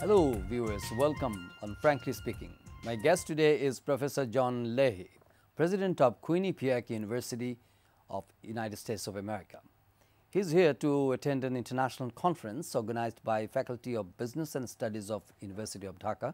Hello viewers, welcome on Frankly Speaking. My guest today is Professor John Leahy, President of Quinnipiac University of United States of America. He is here to attend an international conference organized by Faculty of Business and Studies of University of Dhaka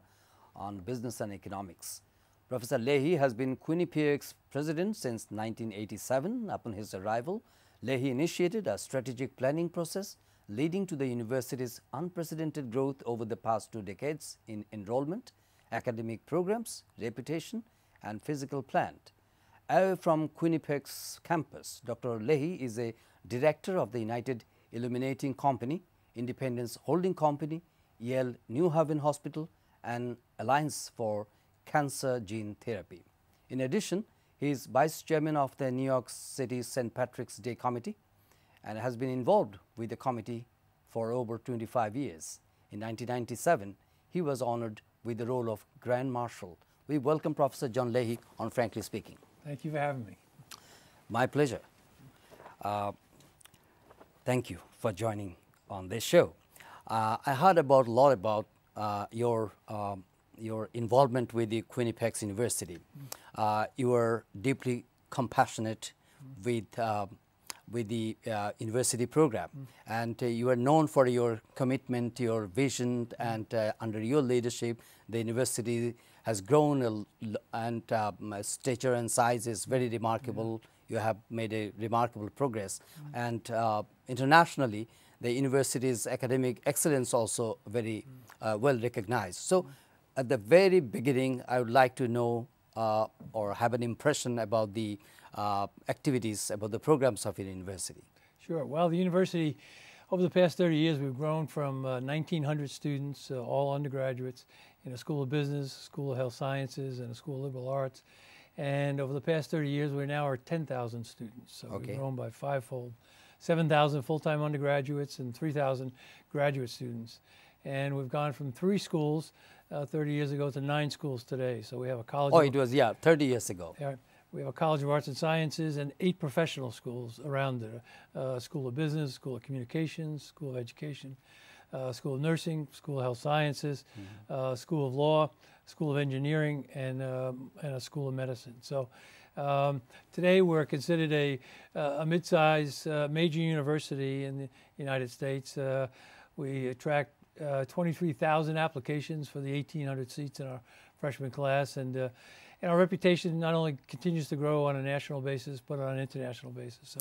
on business and economics. Professor Leahy has been Quinnipiac's president since 1987. Upon his arrival, Leahy initiated a strategic planning process leading to the university's unprecedented growth over the past 2 decades in enrollment, academic programs, reputation, and physical plant. Away from Quinnipiac's campus, Dr. Leahy is a director of the United Illuminating Company, Independence Holding Company, Yale New Haven Hospital, and Alliance for Cancer Gene Therapy. In addition, he is vice chairman of the New York City St. Patrick's Day Committee and has been involved with the committee for over 25 years. In 1997, he was honored with the role of Grand Marshal. We welcome Professor John Leahy on Frankly Speaking. Thank you for having me. My pleasure. Thank you for joining on this show. I heard a lot about your involvement with the Quinnipiac University. You are deeply compassionate with the university program, and you are known for your commitment, your vision, and under your leadership, the university has grown and stature and size is very remarkable. You have made a remarkable progress, and internationally, the university's academic excellence also very well recognized. So, at the very beginning, I would like to know or have an impression about the activities, about the programs of your university. Sure. Well, the university, over the past 30 years, we've grown from 1,900 students, all undergraduates, in a School of Business, School of Health Sciences, and a School of Liberal Arts. And over the past 30 years, we now are 10,000 students. So we've grown by fivefold, 7,000 full-time undergraduates and 3,000 graduate students. And we've gone from 3 schools 30 years ago to 9 schools today. So we have a college. Oh, it was, 30 years ago. We have a College of Arts and Sciences and 8 professional schools around it. School of Business, School of Communications, School of Education, School of Nursing, School of Health Sciences, School of Law, School of Engineering, and a School of Medicine. So today we're considered a mid-sized major university in the United States. We attract 23,000 applications for the 1,800 seats in our freshman class, and our reputation not only continues to grow on a national basis, but on an international basis. So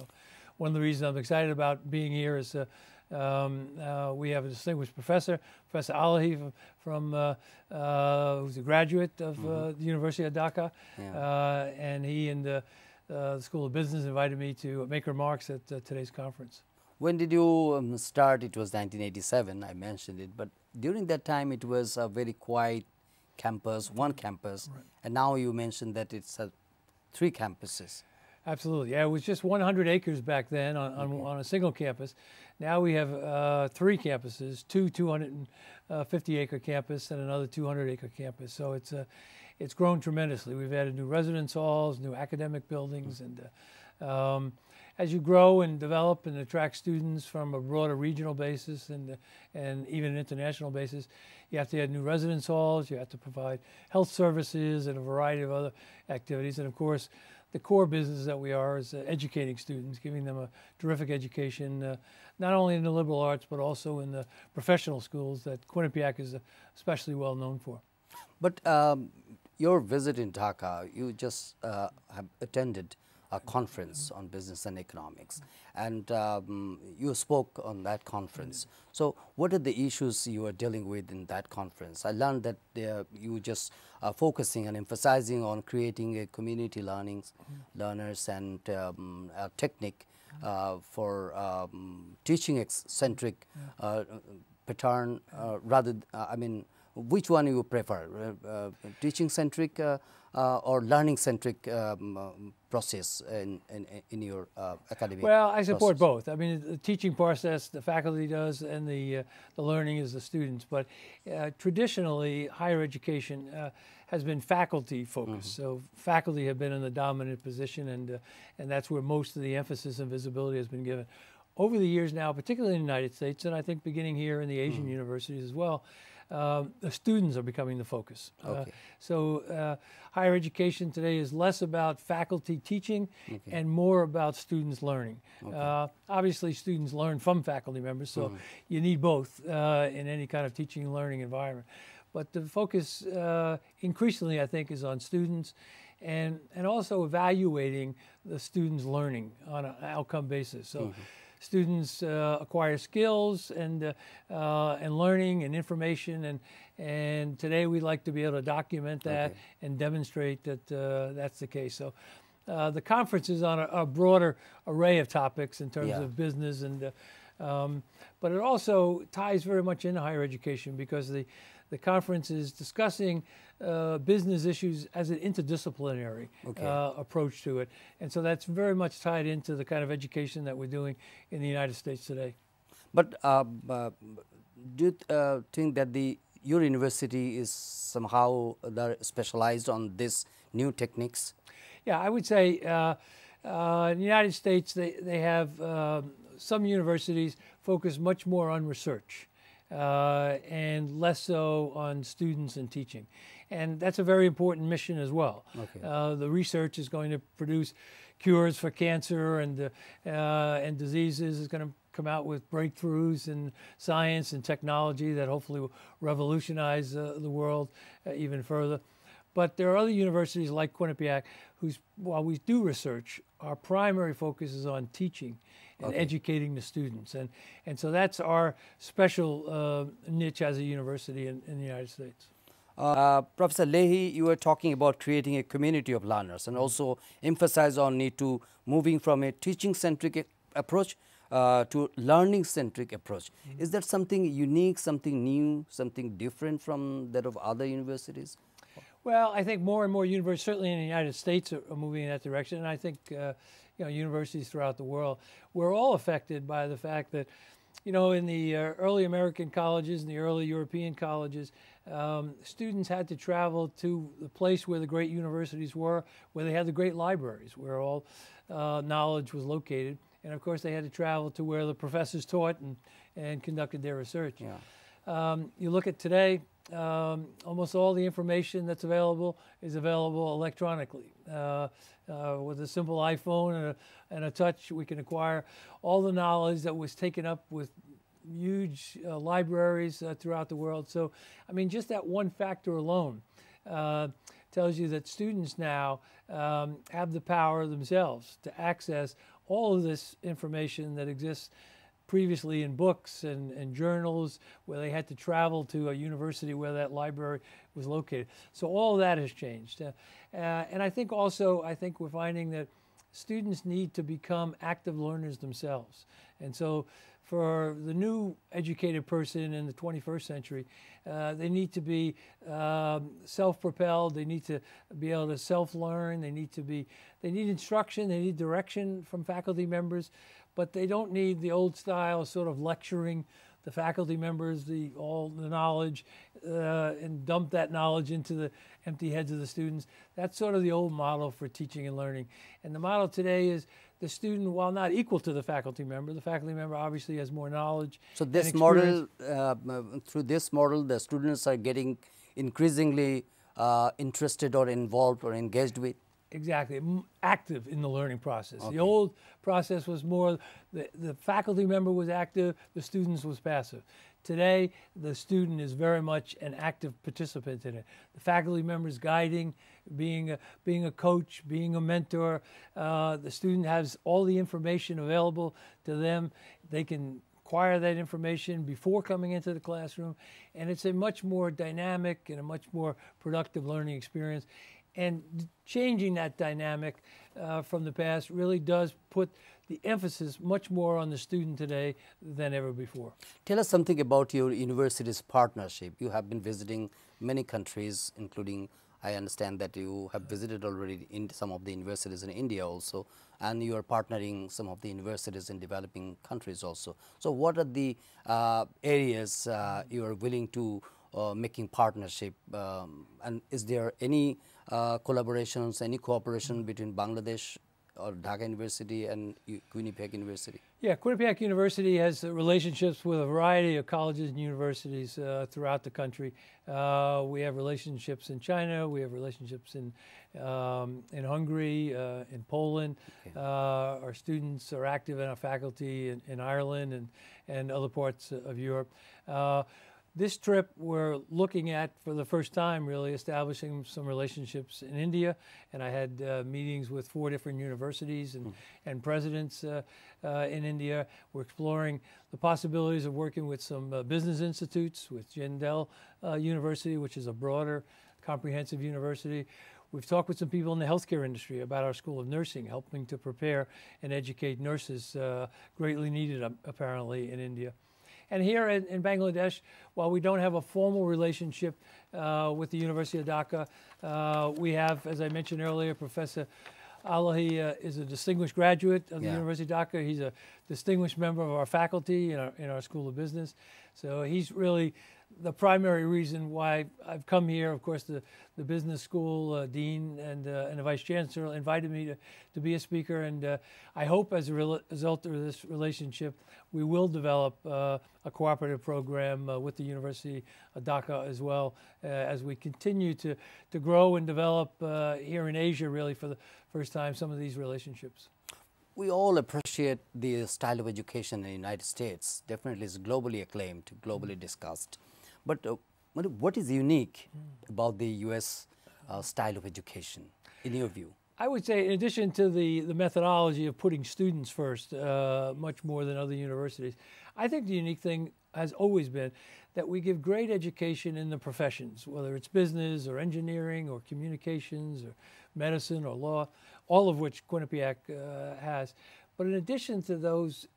one of the reasons I'm excited about being here is we have a distinguished professor, Professor Al-haj, who's a graduate of the University of Dhaka, and he and the School of Business invited me to make remarks at today's conference. When did you start? It was 1987, I mentioned it, but during that time it was a very quiet campus, one campus, and now you mentioned that it's 3 campuses. Absolutely, yeah, it was just 100 acres back then on a single campus. Now we have 3 campuses, 2 250-acre campus and another 200-acre campus. So it's grown tremendously. We've added new residence halls, new academic buildings, and as you grow and develop and attract students from a broader regional basis and even an international basis, you have to add new residence halls, you have to provide health services and a variety of other activities. And of course, the core business that we are is educating students, giving them a terrific education, not only in the liberal arts, but also in the professional schools that Quinnipiac is especially well known for. But your visit in Dhaka, you just have attended a conference on business and economics, and you spoke on that conference. So what are the issues you are dealing with in that conference? I learned that you just are focusing and emphasizing on creating a community learners and a technique for teaching-centric pattern, rather, I mean, which one you prefer, teaching-centric or learning-centric process in your academic? Well, I support both. I mean, the teaching process the faculty does, and the learning is the students. But traditionally, higher education has been faculty focused. So faculty have been in the dominant position, and that's where most of the emphasis and visibility has been given. over the years now, particularly in the United States, and I think beginning here in the Asian universities as well, the students are becoming the focus. So higher education today is less about faculty teaching and more about students learning. Obviously, students learn from faculty members, so you need both in any kind of teaching and learning environment. But the focus increasingly, I think, is on students and also evaluating the students' learning on an outcome basis. So students acquire skills and learning and information, and today we like to be able to document that and demonstrate that that's the case. So the conference is on a broader array of topics in terms of business, and but it also ties very much into higher education because the conference is discussing business issues as an interdisciplinary approach to it. And so that's very much tied into the kind of education that we're doing in the United States today. But do you think that your university is somehow specialized on this new techniques? Yeah, I would say in the United States they have some universities focus much more on research. And less so on students and teaching. And that's a very important mission as well. The research is going to produce cures for cancer and diseases. It's going to come out with breakthroughs in science and technology that hopefully will revolutionize the world even further. But there are other universities like Quinnipiac while we do research, our primary focus is on teaching and educating the students. And so that's our special niche as a university in the United States. Professor Leahy, you were talking about creating a community of learners and also emphasize on need to moving from a teaching-centric approach to learning-centric approach. Is that something unique, something new, something different from that of other universities? Well, I think more and more universities, certainly in the United States, are moving in that direction. And I think universities throughout the world, we're all affected by the fact that, in the early American colleges and the early European colleges, students had to travel to the place where the great universities were, where they had the great libraries, where all knowledge was located. And of course, they had to travel to where the professors taught and conducted their research. You look at today, almost all the information that's available is available electronically. With a simple iPhone and a touch, we can acquire all the knowledge that was taken up with huge libraries throughout the world. So, I mean, just that one factor alone tells you that students now have the power themselves to access all of this information that exists previously in books and journals, where they had to travel to a university where that library was located. So all of that has changed. And I think also, we're finding that students need to become active learners themselves. And so for the new educated person in the 21st century, they need to be self-propelled, they need to be able to self-learn, they need instruction, they need direction from faculty members, but they don't need the old style sort of lecturing the faculty members all the knowledge and dump that knowledge into the empty heads of the students. That's sort of the old model for teaching and learning. And the model today is the student, while not equal to the faculty member obviously has more knowledge. So this model, through this model, the students are getting increasingly interested or involved or engaged with? Exactly, active in the learning process. The old process was more, the faculty member was active, the students was passive. Today, the student is very much an active participant in it. The faculty member is guiding, being a coach, being a mentor. The student has all the information available to them. They can acquire that information before coming into the classroom, and it's a much more dynamic and a much more productive learning experience. And changing that dynamic from the past really does put the emphasis much more on the student today than ever before. Tell us something about your university's partnership. You have been visiting many countries, including, I understand that you have visited already in some of the universities in India also, and you are partnering some of the universities in developing countries also. So what are the areas you are willing to making partnership, and is there any collaborations, any cooperation between Bangladesh or Dhaka University and Quinnipiac University? Yeah, Quinnipiac University has relationships with a variety of colleges and universities throughout the country. We have relationships in China. We have relationships in Hungary, in Poland. Okay. Our students are active in our faculty in Ireland and other parts of Europe. This trip, we're looking at, for the first time, really establishing some relationships in India, and I had meetings with 4 different universities and presidents in India. We're exploring the possibilities of working with some business institutes, with Jindal University, which is a broader, comprehensive university. We've talked with some people in the healthcare industry about our School of Nursing, helping to prepare and educate nurses, greatly needed, apparently, in India. And here in Bangladesh, while we don't have a formal relationship with the University of Dhaka, we have, as I mentioned earlier, Professor Al-haj is a distinguished graduate of the University of Dhaka. He's a distinguished member of our faculty in our School of Business. So he's really the primary reason why I've come here. Of course, the business school dean and the vice chancellor invited me to be a speaker, and I hope as a result of this relationship, we will develop a cooperative program with the University of Dhaka as well, as we continue to grow and develop here in Asia, really for the first time, some of these relationships. We all appreciate the style of education in the United States. Definitely is globally acclaimed, globally discussed. But what is unique about the U.S. Style of education, in your view? I would say, in addition to the methodology of putting students first, much more than other universities, I think the unique thing has always been that we give great education in the professions, whether it's business or engineering or communications or medicine or law, all of which Quinnipiac has. But in addition to those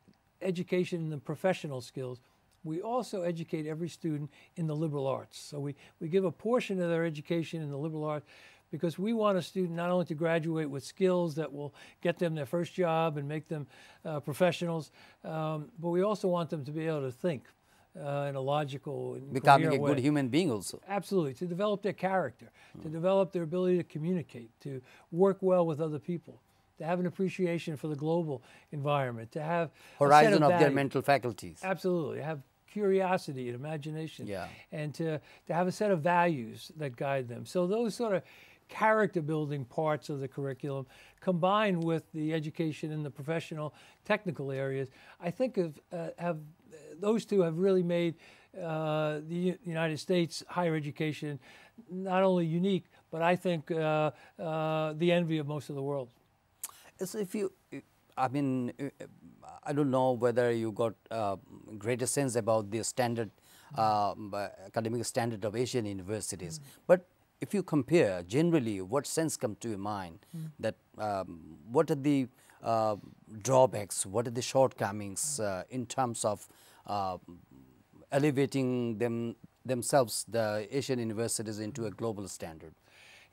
education in the professional skills, we also educate every student in the liberal arts. So we give a portion of their education in the liberal arts because we want a student not only to graduate with skills that will get them their first job and make them professionals, but we also want them to be able to think in a logical and becoming a way. good human being also. Absolutely, to develop their character, to develop their ability to communicate, to work well with other people, to have an appreciation for the global environment, to have horizon of their mental faculties. Absolutely, have curiosity and imagination, and to have a set of values that guide them. So those sort of character building parts of the curriculum combined with the education in the professional technical areas, I think those two have really made the United States higher education not only unique, but I think the envy of most of the world. So if you, I mean, I don't know whether you got greater sense about the standard, academic standard of Asian universities, but if you compare, generally, what sense comes to your mind that what are the drawbacks, what are the shortcomings in terms of elevating themselves, the Asian universities, into a global standard?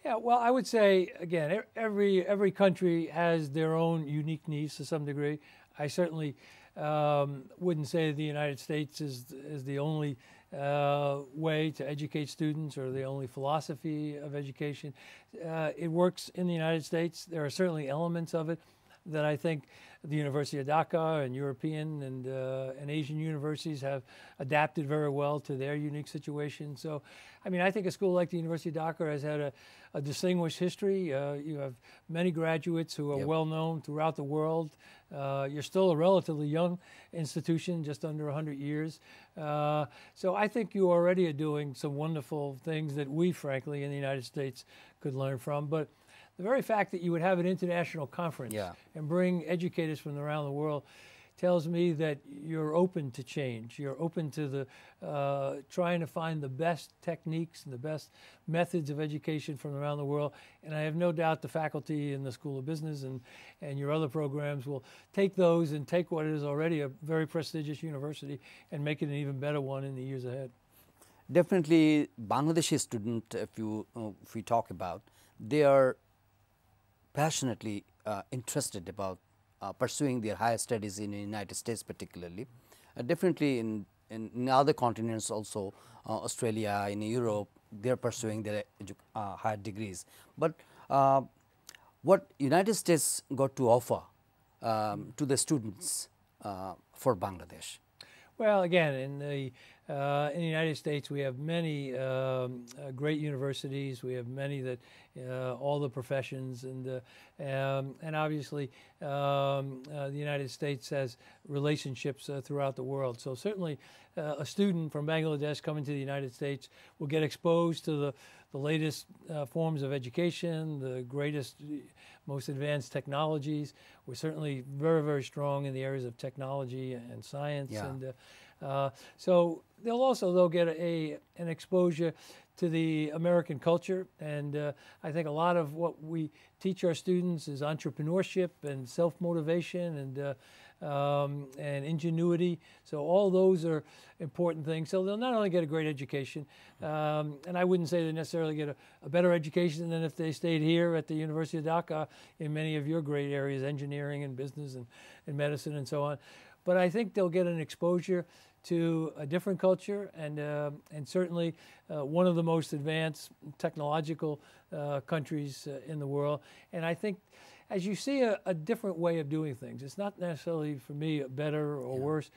Yeah, well, I would say, again, every country has their own unique needs to some degree. I certainly wouldn't say the United States is the only way to educate students or the only philosophy of education. It works in the United States. There are certainly elements of it that I think the University of Dhaka and European and Asian universities have adapted very well to their unique situation. So, I mean, I think a school like the University of Dhaka has had a distinguished history. You have many graduates who are well known throughout the world. You're still a relatively young institution, just under 100 years. So I think you already are doing some wonderful things that we, frankly, in the United States could learn from. But the very fact that you would have an international conference and bring educators from around the world tells me that you're open to change. You're open to the trying to find the best techniques and the best methods of education from around the world. And I have no doubt the faculty in the School of Business and your other programs will take those and take what is already a very prestigious university and make it an even better one in the years ahead. Definitely, Bangladeshi student, if we talk about, they are passionately interested about pursuing their higher studies in the United States particularly. Definitely in other continents also, Australia, in Europe, they are pursuing their higher degrees. But what United States got to offer to the students for Bangladesh? Well, again, in the United States, we have many great universities. We have many that all the professions, and obviously the United States has relationships throughout the world. So certainly, a student from Bangladesh coming to the United States will get exposed to the latest forms of education, the greatest, most advanced technologies. We're certainly very, very strong in the areas of technology and science. Yeah. And so they'll get an exposure to the American culture. And I think a lot of what we teach our students is entrepreneurship and self-motivation and ingenuity. So all those are important things. So they'll not only get a great education, and I wouldn't say they necessarily get a better education than if they stayed here at the University of Dhaka in many of your great areas, engineering and business and medicine and so on. But I think they'll get an exposure to a different culture and certainly one of the most advanced technological countries in the world. And I think as you see a different way of doing things, it's not necessarily for me better or worse.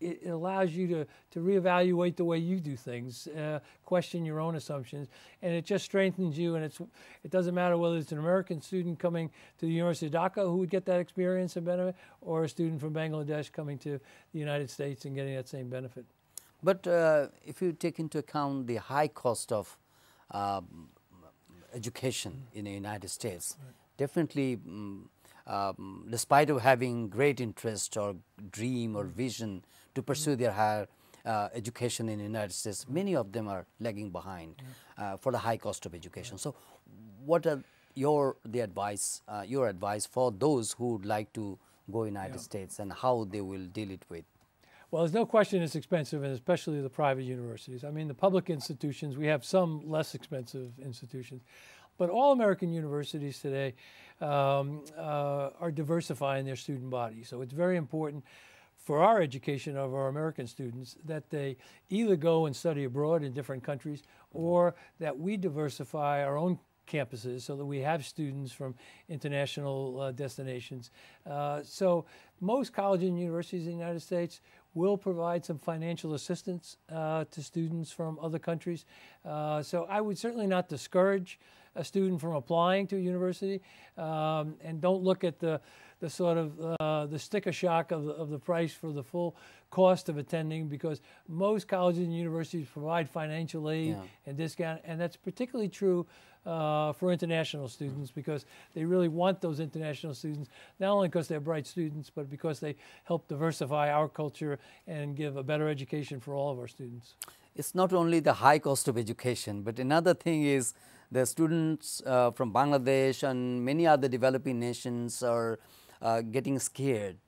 It allows you to reevaluate the way you do things, question your own assumptions, and it just strengthens you. And it doesn't matter whether it's an American student coming to the University of Dhaka who would get that experience and benefit, or a student from Bangladesh coming to the United States and getting that same benefit. But if you take into account the high cost of education in the United States, definitely, despite of having great interest or dream or vision to pursue their higher education in the United States, many of them are lagging behind for the high cost of education. So, what are your advice for those who would like to go United States, and how they will deal it with? Well, there's no question it's expensive, and especially the private universities. I mean, the public institutions, we have some less expensive institutions, but all American universities today are diversifying their student body. So it's very important for our education of our American students that they either go and study abroad in different countries, or that we diversify our own campuses so that we have students from international destinations. So most colleges and universities in the United States will provide some financial assistance to students from other countries. So I would certainly not discourage a student from applying to a university, and don't look at the sort of the sticker shock of the price for the full cost of attending, because most colleges and universities provide financial aid and discount, and that's particularly true for international students, because they really want those international students, not only because they're bright students, but because they help diversify our culture and give a better education for all of our students. It's not only the high cost of education, but another thing is the students from Bangladesh and many other developing nations are getting scared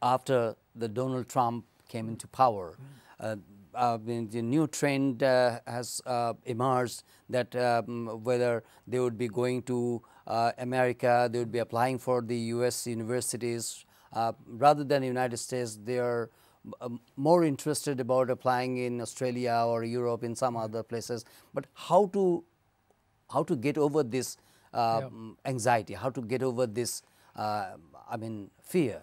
after the Donald Trump came into power. The new trend has emerged that whether they would be going to America, they would be applying for the US universities rather than the United States. They are more interested about applying in Australia or Europe, in some other places. But how to get over this anxiety, how to get over this fear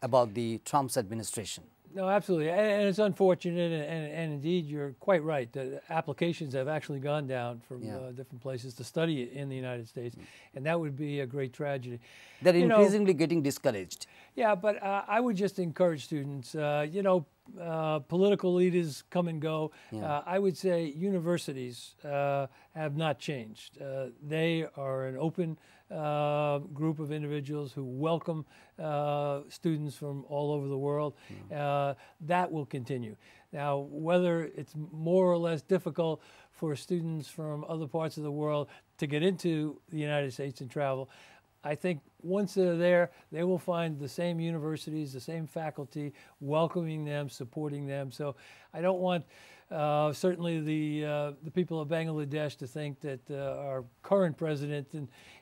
about the Trump's administration? No, absolutely, and it's unfortunate, and indeed you're quite right that applications have actually gone down from different places to study in the United States, and that would be a great tragedy. They're increasingly getting discouraged. Yeah, but I would just encourage students, political leaders come and go. I would say universities have not changed. They are an open group of individuals who welcome students from all over the world. That will continue. Now, whether it's more or less difficult for students from other parts of the world to get into the United States and travel, I think once they're there, they will find the same universities, the same faculty, welcoming them, supporting them. So I don't want certainly the people of Bangladesh to think that our current president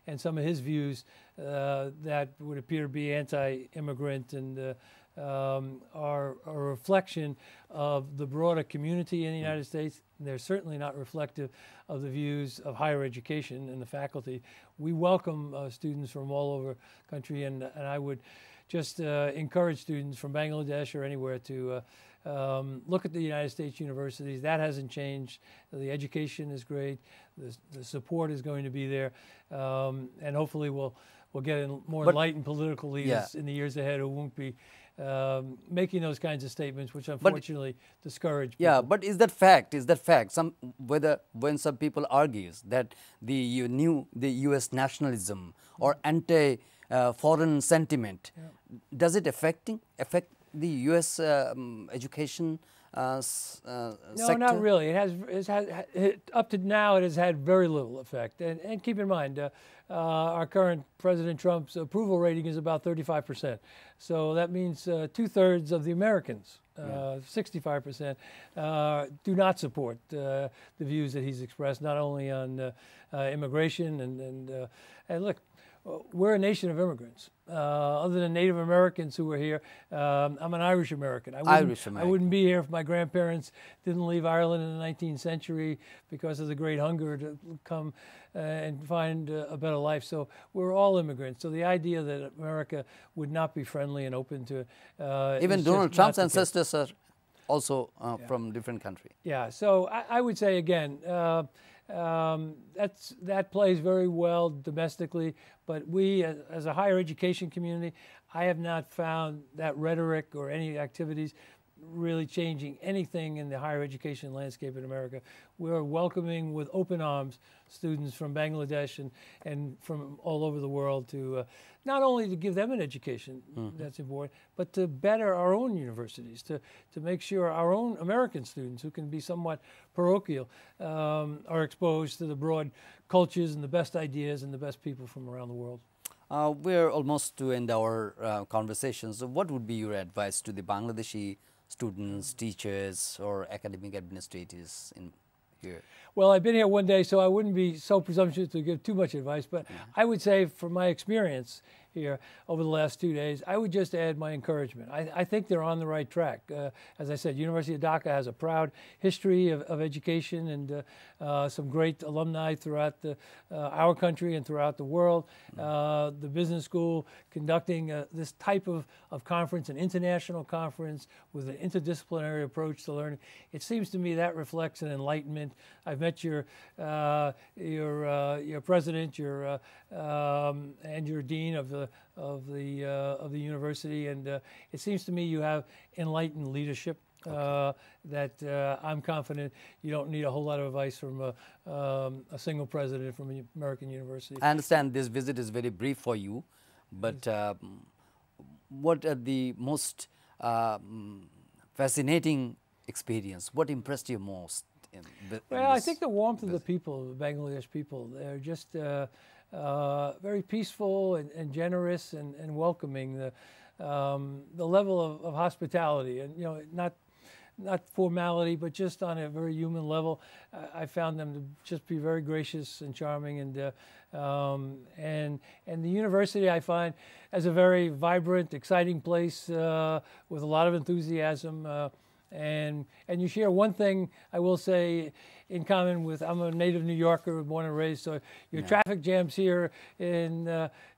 and some of his views that would appear to be anti-immigrant and are a reflection of the broader community in the United States. They're certainly not reflective of the views of higher education and the faculty. We welcome students from all over the country, and I would just encourage students from Bangladesh or anywhere to look at the United States universities. That hasn't changed. The education is great. The support is going to be there, and hopefully we'll get more enlightened political leaders in the years ahead who won't be making those kinds of statements, which unfortunately discourage people. Yeah, but is that fact? Is that fact? When some people argues that the U.S. nationalism or anti-foreign sentiment, does it affect the U.S. education sector? No, not really. Up to now, it has had very little effect. And keep in mind, our current President Trump's approval rating is about 35%. So that means 2/3 of the Americans, 65%, do not support the views that he's expressed, not only on immigration and look, we're a nation of immigrants. Other than Native Americans who were here, I'm an Irish American. I wouldn't be here if my grandparents didn't leave Ireland in the 19th century because of the Great Hunger to come and find a better life. So we're all immigrants. So the idea that America would not be friendly and open to even Donald Trump's ancestors are also from different country. Yeah. So I would say again. That plays very well domestically, but we, as a higher education community, I have not found that rhetoric or any activities really changing anything in the higher education landscape in America. We're welcoming with open arms students from Bangladesh and from all over the world to not only to give them an education, that's important, but to better our own universities, to make sure our own American students who can be somewhat parochial are exposed to the broad cultures and the best ideas and the best people from around the world. We're almost to end our conversation. So what would be your advice to the Bangladeshi students, teachers, or academic administrators in here? Well, I've been here one day, so I wouldn't be so presumptuous to give too much advice, but I would say from my experience here over the last 2 days, I would just add my encouragement. I think they're on the right track. As I said, University of Dhaka has a proud history of education and some great alumni throughout our country and throughout the world. The business school conducting this type of conference, an international conference with an interdisciplinary approach to learning. It seems to me that reflects an enlightenment. I've met your president, and your dean of the university, and it seems to me you have enlightened leadership. That I'm confident you don't need a whole lot of advice from a single president from an American university. I understand this visit is very brief for you, but what are the most fascinating experience? What impressed you most? Well, I think the warmth of the people, the Bangladesh people. They're just very peaceful and generous and welcoming. The level of hospitality, and not formality, but just on a very human level. I found them to just be very gracious and charming, and the university I find as a very vibrant, exciting place with a lot of enthusiasm. And you share one thing, I will say, in common with, I'm a native New Yorker, born and raised, so your traffic jams here in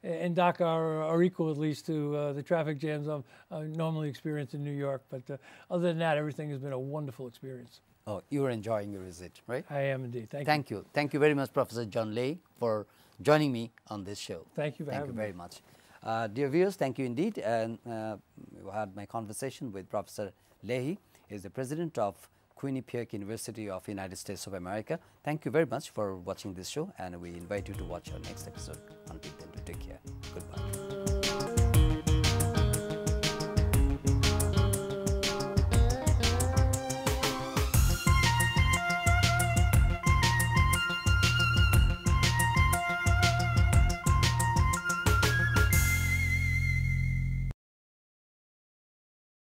Dhaka are equal at least to the traffic jams I normally experience in New York. But other than that, everything has been a wonderful experience. Oh, you're enjoying your visit, right? I am indeed. Thank you. Thank you very much, Professor John Leahy, for joining me on this show. Thank you for having me. Thank you very much. Dear viewers, thank you indeed. And we had my conversation with Professor Leahy. He is the president of Quinnipiac University of United States of America. Thank you very much for watching this show, and we invite you to watch our next episode. Until then, take care. Goodbye.